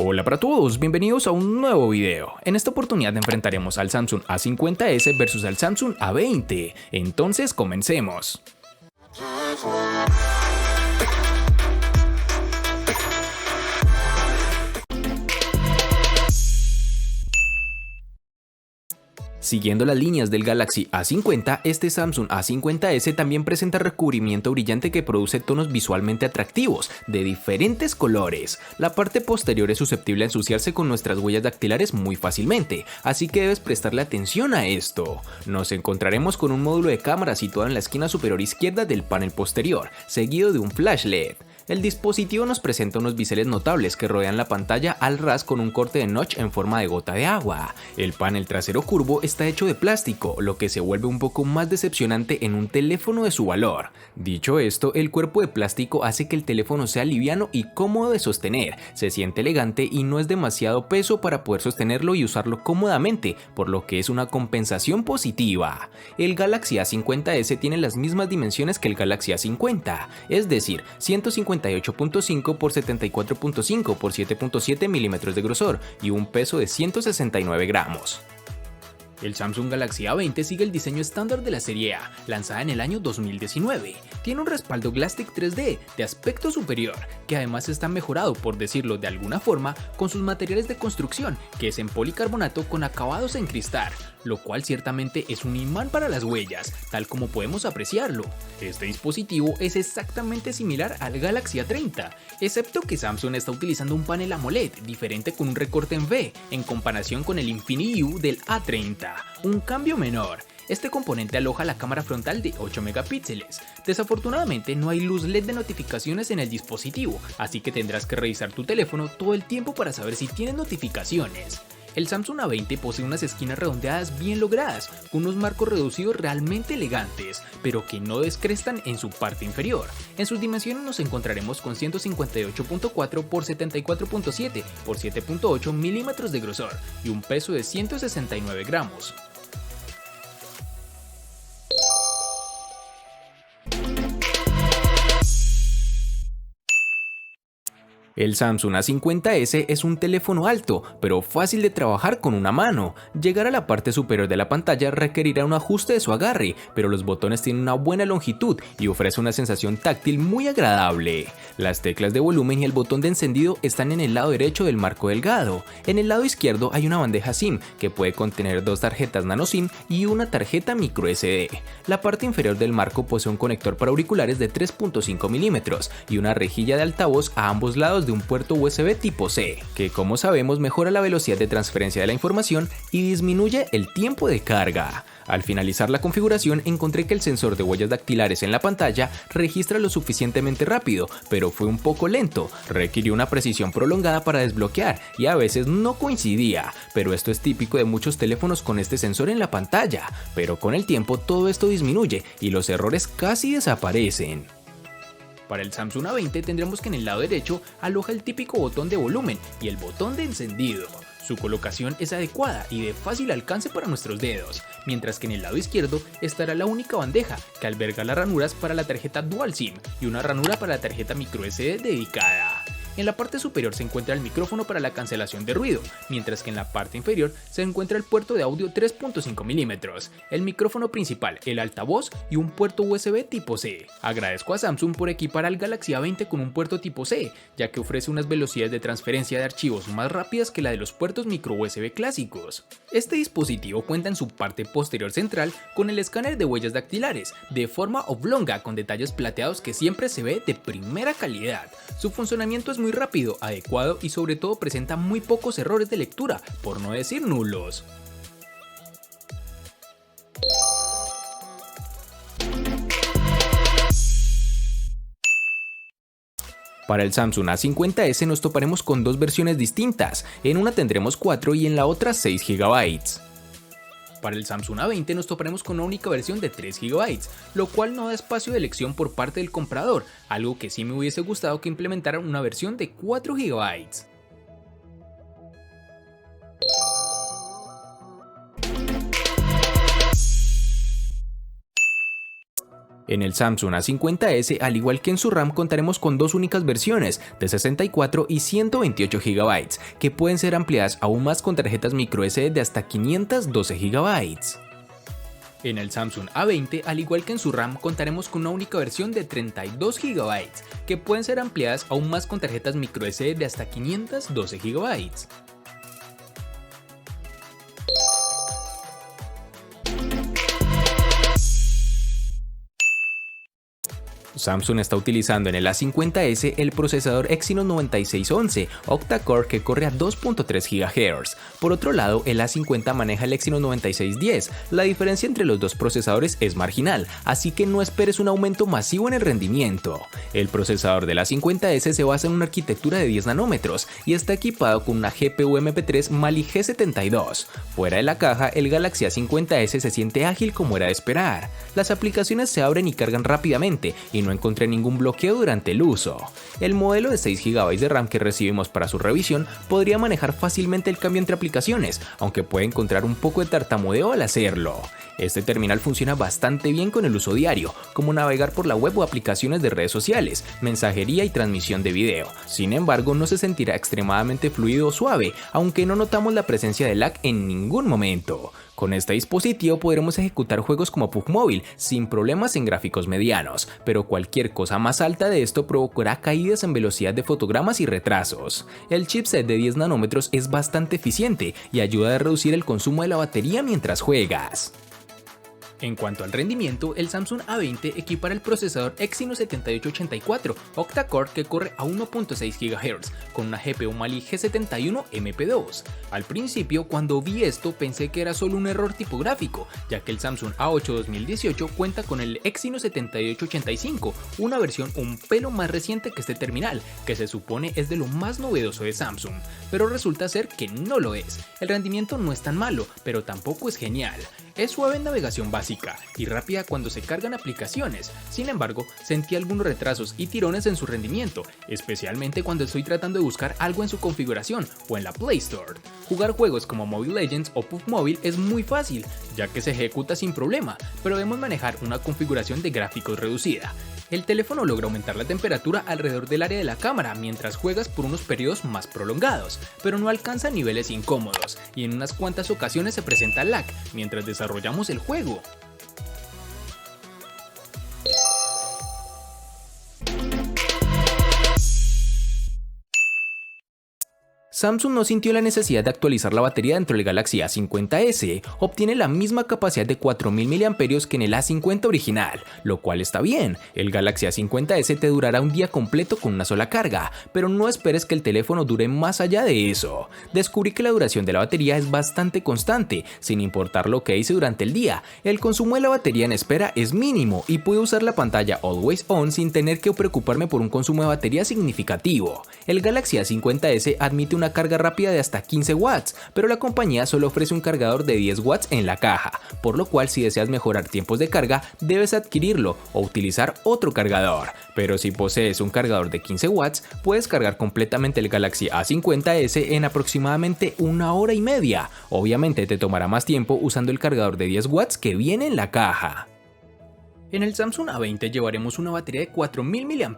Hola para todos, bienvenidos a un nuevo video. En esta oportunidad enfrentaremos al Samsung A50s versus al Samsung A20. Entonces comencemos. Siguiendo las líneas del Galaxy A50, este Samsung A50s también presenta recubrimiento brillante que produce tonos visualmente atractivos, de diferentes colores. La parte posterior es susceptible a ensuciarse con nuestras huellas dactilares muy fácilmente, así que debes prestarle atención a esto. Nos encontraremos con un módulo de cámara situado en la esquina superior izquierda del panel posterior, seguido de un flash LED. El dispositivo nos presenta unos biseles notables que rodean la pantalla al ras con un corte de notch en forma de gota de agua. El panel trasero curvo está hecho de plástico, lo que se vuelve un poco más decepcionante en un teléfono de su valor. Dicho esto, el cuerpo de plástico hace que el teléfono sea liviano y cómodo de sostener, se siente elegante y no es demasiado peso para poder sostenerlo y usarlo cómodamente, por lo que es una compensación positiva. El Galaxy A50s tiene las mismas dimensiones que el Galaxy A50, es decir, 158.5 por 74.5 por 7.7 milímetros de grosor y un peso de 169 gramos. El Samsung Galaxy A20 sigue el diseño estándar de la serie A, lanzada en el año 2019. Tiene un respaldo Glastick 3D de aspecto superior, que además está mejorado, por decirlo de alguna forma, con sus materiales de construcción, que es en policarbonato con acabados en cristal, lo cual ciertamente es un imán para las huellas, tal como podemos apreciarlo. Este dispositivo es exactamente similar al Galaxy A30, excepto que Samsung está utilizando un panel AMOLED diferente con un recorte en V, en comparación con el Infinity U del A30, un cambio menor. Este componente aloja la cámara frontal de 8 megapíxeles. Desafortunadamente no hay luz LED de notificaciones en el dispositivo, así que tendrás que revisar tu teléfono todo el tiempo para saber si tienes notificaciones. El Samsung A20 posee unas esquinas redondeadas bien logradas, con unos marcos reducidos realmente elegantes, pero que no descrestan en su parte inferior. En sus dimensiones nos encontraremos con 158.4 por 74.7 por 7.8 milímetros de grosor y un peso de 169 gramos. El Samsung A50s es un teléfono alto, pero fácil de trabajar con una mano. Llegar a la parte superior de la pantalla requerirá un ajuste de su agarre, pero los botones tienen una buena longitud y ofrece una sensación táctil muy agradable. Las teclas de volumen y el botón de encendido están en el lado derecho del marco delgado. En el lado izquierdo hay una bandeja SIM que puede contener dos tarjetas nano SIM y una tarjeta microSD. La parte inferior del marco posee un conector para auriculares de 3.5 milímetros y una rejilla de altavoz a ambos lados de un puerto USB tipo C, que como sabemos mejora la velocidad de transferencia de la información y disminuye el tiempo de carga. Al finalizar la configuración encontré que el sensor de huellas dactilares en la pantalla registra lo suficientemente rápido, pero fue un poco lento, requirió una precisión prolongada para desbloquear y a veces no coincidía, pero esto es típico de muchos teléfonos con este sensor en la pantalla, pero con el tiempo todo esto disminuye y los errores casi desaparecen. Para el Samsung A20 tendremos que en el lado derecho aloja el típico botón de volumen y el botón de encendido. Su colocación es adecuada y de fácil alcance para nuestros dedos, mientras que en el lado izquierdo estará la única bandeja que alberga las ranuras para la tarjeta Dual SIM y una ranura para la tarjeta microSD dedicada. En la parte superior se encuentra el micrófono para la cancelación de ruido, mientras que en la parte inferior se encuentra el puerto de audio 3.5 milímetros, el micrófono principal, el altavoz y un puerto USB tipo C. Agradezco a Samsung por equipar al Galaxy A20 con un puerto tipo C, ya que ofrece unas velocidades de transferencia de archivos más rápidas que la de los puertos micro USB clásicos. Este dispositivo cuenta en su parte posterior central con el escáner de huellas dactilares, de forma oblonga con detalles plateados que siempre se ve de primera calidad. Su funcionamiento es muy rápido, adecuado y sobre todo presenta muy pocos errores de lectura, por no decir nulos. Para el Samsung A50s nos toparemos con dos versiones distintas, en una tendremos 4 y en la otra 6 GB. Para el Samsung A20 nos toparemos con una única versión de 3 GB, lo cual no da espacio de elección por parte del comprador, algo que sí me hubiese gustado que implementaran una versión de 4 GB. En el Samsung A50s, al igual que en su RAM, contaremos con dos únicas versiones, de 64 y 128 GB, que pueden ser ampliadas aún más con tarjetas microSD de hasta 512 GB. En el Samsung A20, al igual que en su RAM, contaremos con una única versión de 32 GB, que pueden ser ampliadas aún más con tarjetas microSD de hasta 512 GB. Samsung está utilizando en el A50s el procesador Exynos 9611 octa-core que corre a 2.3 GHz. Por otro lado, el A50 maneja el Exynos 9610. La diferencia entre los dos procesadores es marginal, así que no esperes un aumento masivo en el rendimiento. El procesador del A50s se basa en una arquitectura de 10 nanómetros y está equipado con una GPU MP3 Mali G72. Fuera de la caja, el Galaxy A50s se siente ágil como era de esperar. Las aplicaciones se abren y cargan rápidamente y no encontré ningún bloqueo durante el uso. El modelo de 6 GB de RAM que recibimos para su revisión podría manejar fácilmente el cambio entre aplicaciones, aunque puede encontrar un poco de tartamudeo al hacerlo. Este terminal funciona bastante bien con el uso diario, como navegar por la web o aplicaciones de redes sociales, mensajería y transmisión de video. Sin embargo, no se sentirá extremadamente fluido o suave, aunque no notamos la presencia de lag en ningún momento. Con este dispositivo podremos ejecutar juegos como PUBG Mobile sin problemas en gráficos medianos, pero cualquier cosa más alta de esto provocará caídas en velocidad de fotogramas y retrasos. El chipset de 10 nanómetros es bastante eficiente y ayuda a reducir el consumo de la batería mientras juegas. En cuanto al rendimiento, el Samsung A20 equipara el procesador Exynos 7884 octa-core que corre a 1.6 GHz con una GPU Mali G71 MP2. Al principio, cuando vi esto, pensé que era solo un error tipográfico, ya que el Samsung A8 2018 cuenta con el Exynos 7885, una versión un pelo más reciente que este terminal, que se supone es de lo más novedoso de Samsung, pero resulta ser que no lo es. El rendimiento no es tan malo, pero tampoco es genial. Es suave en navegación básica y rápida cuando se cargan aplicaciones. Sin embargo, sentí algunos retrasos y tirones en su rendimiento, especialmente cuando estoy tratando de buscar algo en su configuración o en la Play Store. Jugar juegos como Mobile Legends o PUBG Mobile es muy fácil, ya que se ejecuta sin problema, pero debemos manejar una configuración de gráficos reducida. El teléfono logra aumentar la temperatura alrededor del área de la cámara mientras juegas por unos periodos más prolongados, pero no alcanza niveles incómodos y en unas cuantas ocasiones se presenta lag mientras desarrollamos el juego. Samsung no sintió la necesidad de actualizar la batería dentro del Galaxy A50s, obtiene la misma capacidad de 4000 mAh que en el A50 original, lo cual está bien. El Galaxy A50s te durará un día completo con una sola carga, pero no esperes que el teléfono dure más allá de eso. Descubrí que la duración de la batería es bastante constante, sin importar lo que hice durante el día. El consumo de la batería en espera es mínimo y puedo usar la pantalla Always On sin tener que preocuparme por un consumo de batería significativo. El Galaxy A50s admite una carga rápida de hasta 15 watts, pero la compañía solo ofrece un cargador de 10 watts en la caja, por lo cual si deseas mejorar tiempos de carga debes adquirirlo o utilizar otro cargador. Pero si posees un cargador de 15 watts, puedes cargar completamente el Galaxy A50s en aproximadamente 1 hora y media. Obviamente te tomará más tiempo usando el cargador de 10 watts que viene en la caja. En el Samsung A20 llevaremos una batería de 4000 mAh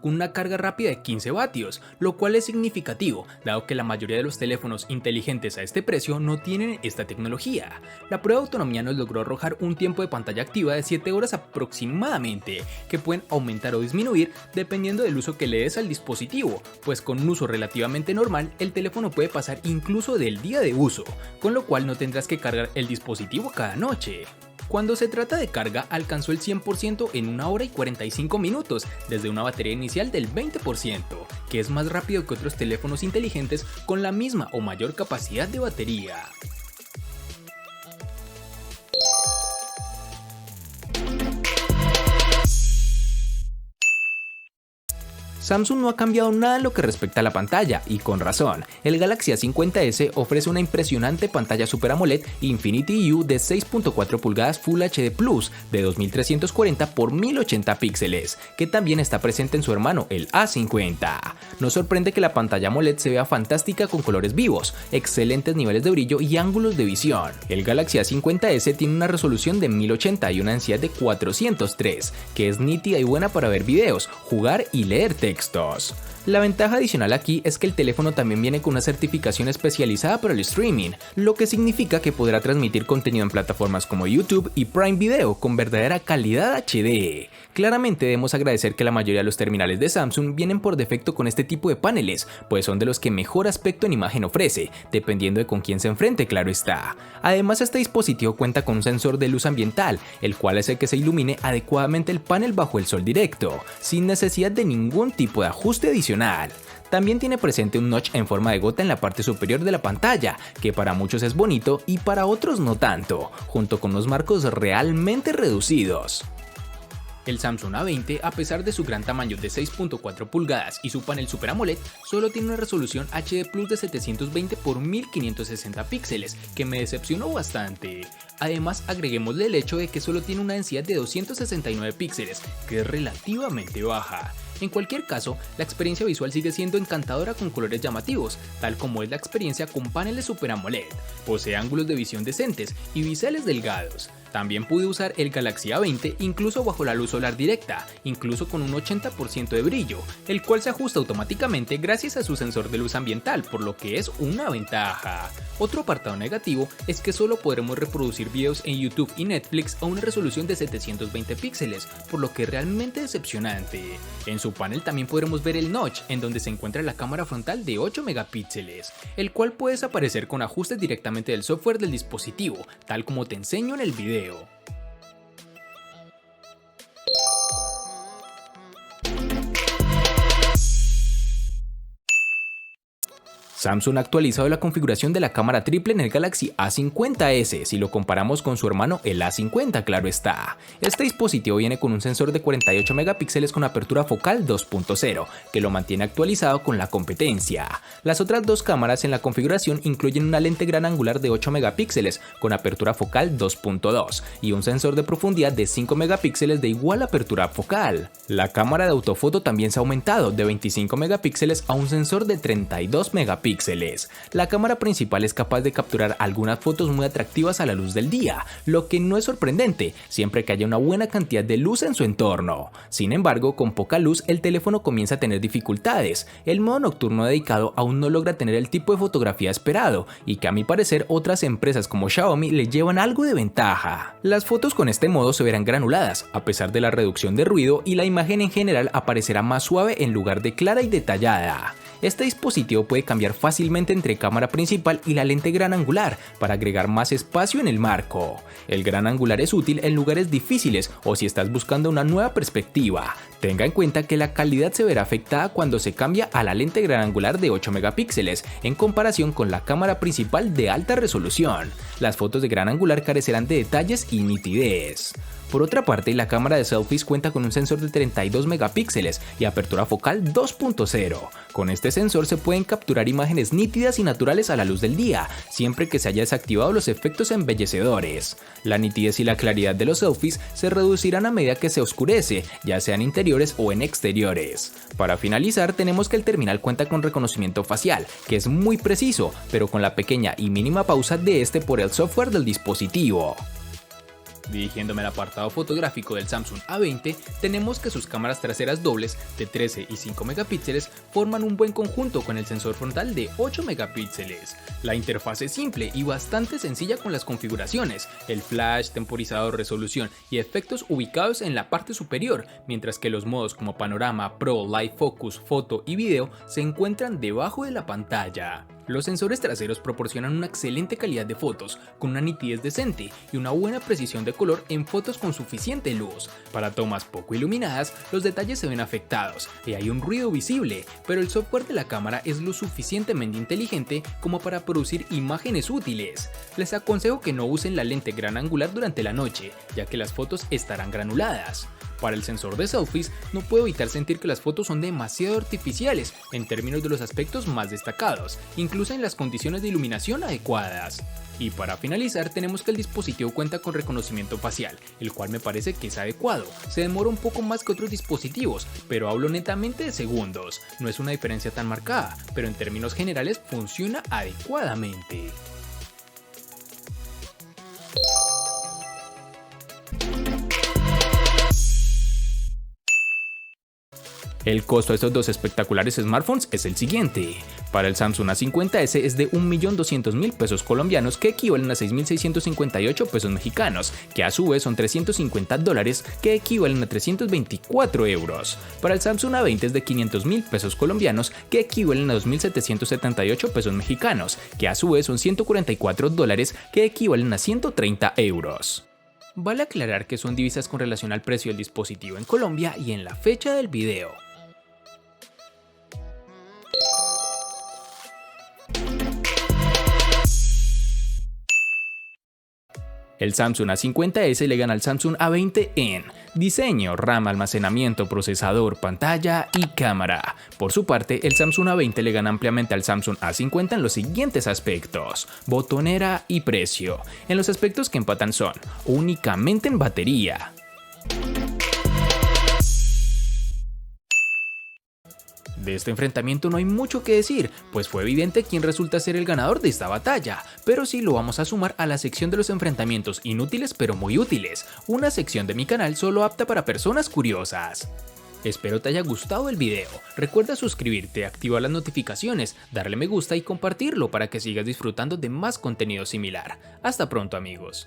con una carga rápida de 15 vatios, lo cual es significativo, dado que la mayoría de los teléfonos inteligentes a este precio no tienen esta tecnología. La prueba de autonomía nos logró arrojar un tiempo de pantalla activa de 7 horas aproximadamente, que pueden aumentar o disminuir dependiendo del uso que le des al dispositivo, pues con un uso relativamente normal el teléfono puede pasar incluso del día de uso, con lo cual no tendrás que cargar el dispositivo cada noche. Cuando se trata de carga, alcanzó el 100% en 1 hora y 45 minutos, desde una batería inicial del 20%, que es más rápido que otros teléfonos inteligentes con la misma o mayor capacidad de batería. Samsung no ha cambiado nada en lo que respecta a la pantalla, y con razón. El Galaxy A50s ofrece una impresionante pantalla Super AMOLED Infinity U de 6.4 pulgadas Full HD Plus de 2340 x 1080 píxeles, que también está presente en su hermano, el A50. Nos sorprende que la pantalla AMOLED se vea fantástica con colores vivos, excelentes niveles de brillo y ángulos de visión. El Galaxy A50s tiene una resolución de 1080 y una densidad de 403, que es nítida y buena para ver videos, jugar y leer textos. La ventaja adicional aquí es que el teléfono también viene con una certificación especializada para el streaming, lo que significa que podrá transmitir contenido en plataformas como YouTube y Prime Video con verdadera calidad HD. Claramente debemos agradecer que la mayoría de los terminales de Samsung vienen por defecto con este tipo de paneles, pues son de los que mejor aspecto en imagen ofrece, dependiendo de con quién se enfrente, claro está. Además, este dispositivo cuenta con un sensor de luz ambiental, el cual hace que se ilumine adecuadamente el panel bajo el sol directo, sin necesidad de ningún tipo de ajuste adicional. También tiene presente un notch en forma de gota en la parte superior de la pantalla, que para muchos es bonito y para otros no tanto, junto con unos marcos realmente reducidos. El Samsung A20, a pesar de su gran tamaño de 6.4 pulgadas y su panel Super AMOLED, solo tiene una resolución HD Plus de 720 x 1560 píxeles, que me decepcionó bastante. Además, agreguémosle el hecho de que solo tiene una densidad de 269 píxeles, que es relativamente baja. En cualquier caso, la experiencia visual sigue siendo encantadora con colores llamativos, tal como es la experiencia con paneles Super AMOLED. Posee ángulos de visión decentes y biseles delgados. También pude usar el Galaxy A20 incluso bajo la luz solar directa, incluso con un 80% de brillo, el cual se ajusta automáticamente gracias a su sensor de luz ambiental, por lo que es una ventaja. Otro apartado negativo es que solo podremos reproducir videos en YouTube y Netflix a una resolución de 720 píxeles, por lo que es realmente decepcionante. En su panel también podremos ver el notch, en donde se encuentra la cámara frontal de 8 megapíxeles, el cual puede desaparecer con ajustes directamente del software del dispositivo, tal como te enseño en el video. Samsung ha actualizado la configuración de la cámara triple en el Galaxy A50s si lo comparamos con su hermano el A50, claro está. Este dispositivo viene con un sensor de 48 megapíxeles con apertura focal 2.0, que lo mantiene actualizado con la competencia. Las otras dos cámaras en la configuración incluyen una lente gran angular de 8 megapíxeles con apertura focal 2.2 y un sensor de profundidad de 5 megapíxeles de igual apertura focal. La cámara de autofoto también se ha aumentado de 25 megapíxeles a un sensor de 32 megapíxeles. La cámara principal es capaz de capturar algunas fotos muy atractivas a la luz del día, lo que no es sorprendente, siempre que haya una buena cantidad de luz en su entorno. Sin embargo, con poca luz el teléfono comienza a tener dificultades. El modo nocturno dedicado aún no logra tener el tipo de fotografía esperado, y que a mi parecer otras empresas como Xiaomi le llevan algo de ventaja. Las fotos con este modo se verán granuladas, a pesar de la reducción de ruido, y la imagen en general aparecerá más suave en lugar de clara y detallada. Este dispositivo puede cambiar fácilmente entre cámara principal y la lente gran angular para agregar más espacio en el marco. El gran angular es útil en lugares difíciles o si estás buscando una nueva perspectiva. Tenga en cuenta que la calidad se verá afectada cuando se cambia a la lente gran angular de 8 megapíxeles en comparación con la cámara principal de alta resolución. Las fotos de gran angular carecerán de detalles y nitidez. Por otra parte, la cámara de selfies cuenta con un sensor de 32 megapíxeles y apertura focal 2.0. Con este sensor se pueden capturar imágenes nítidas y naturales a la luz del día, siempre que se haya desactivado los efectos embellecedores. La nitidez y la claridad de los selfies se reducirán a medida que se oscurece, ya sea en interiores o en exteriores. Para finalizar, tenemos que el terminal cuenta con reconocimiento facial, que es muy preciso, pero con la pequeña y mínima pausa de este por el software del dispositivo. Dirigiéndome al apartado fotográfico del Samsung A20, tenemos que sus cámaras traseras dobles de 13 y 5 megapíxeles forman un buen conjunto con el sensor frontal de 8 megapíxeles. La interfaz es simple y bastante sencilla con las configuraciones, el flash, temporizador, resolución y efectos ubicados en la parte superior, mientras que los modos como panorama, pro, live focus, foto y video se encuentran debajo de la pantalla. Los sensores traseros proporcionan una excelente calidad de fotos, con una nitidez decente y una buena precisión de color en fotos con suficiente luz. Para tomas poco iluminadas, los detalles se ven afectados y hay un ruido visible, pero el software de la cámara es lo suficientemente inteligente como para producir imágenes útiles. Les aconsejo que no usen la lente gran angular durante la noche, ya que las fotos estarán granuladas. Para el sensor de selfies, no puedo evitar sentir que las fotos son demasiado artificiales en términos de los aspectos más destacados, incluso en las condiciones de iluminación adecuadas. Y para finalizar, tenemos que el dispositivo cuenta con reconocimiento facial, el cual me parece que es adecuado. Se demora un poco más que otros dispositivos, pero hablo netamente de segundos. No es una diferencia tan marcada, pero en términos generales funciona adecuadamente. El costo de estos dos espectaculares smartphones es el siguiente. Para el Samsung A50s es de 1.200.000 pesos colombianos, que equivalen a 6.658 pesos mexicanos, que a su vez son $350, que equivalen a 324 euros. Para el Samsung A20 es de 500.000 pesos colombianos, que equivalen a 2.778 pesos mexicanos, que a su vez son $144, que equivalen a 130 euros. Vale aclarar que son divisas con relación al precio del dispositivo en Colombia y en la fecha del video. El Samsung A50s le gana al Samsung A20 en diseño, RAM, almacenamiento, procesador, pantalla y cámara. Por su parte, el Samsung A20 le gana ampliamente al Samsung A50 en los siguientes aspectos: botonera y precio. En los aspectos que empatan son únicamente en batería. De este enfrentamiento no hay mucho que decir, pues fue evidente quién resulta ser el ganador de esta batalla, pero sí lo vamos a sumar a la sección de los enfrentamientos inútiles pero muy útiles, una sección de mi canal solo apta para personas curiosas. Espero te haya gustado el video, recuerda suscribirte, activar las notificaciones, darle me gusta y compartirlo para que sigas disfrutando de más contenido similar. Hasta pronto amigos.